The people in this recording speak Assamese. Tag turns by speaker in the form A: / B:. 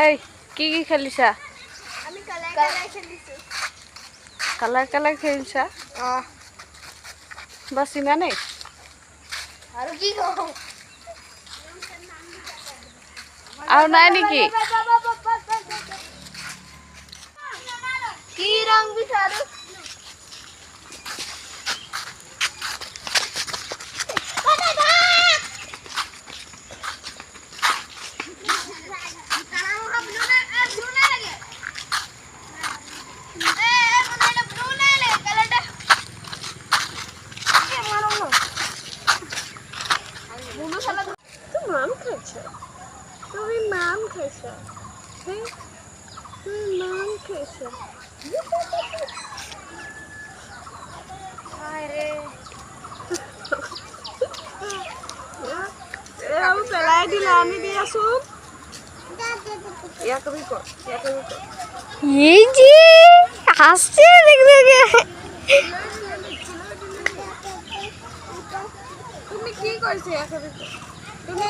A: এই কি কি খেলিছা?
B: আমি কালাৰ খেলিছো।
A: কালাৰ খেলিছা? বাস ইমানেই?
B: আৰু কি কওঁ?
A: আৰু নাই নেকি?
B: কি ৰং বিচাৰো?
A: মাম খাইছে, তুমি মাম খাইছে, তুমি মাম খাইছে। আমি পেলাই দিলা, আনি দিয়াচোন।
B: এই যে হাসছে দেখবে।
A: তুমি কি কৰিছে? তুমি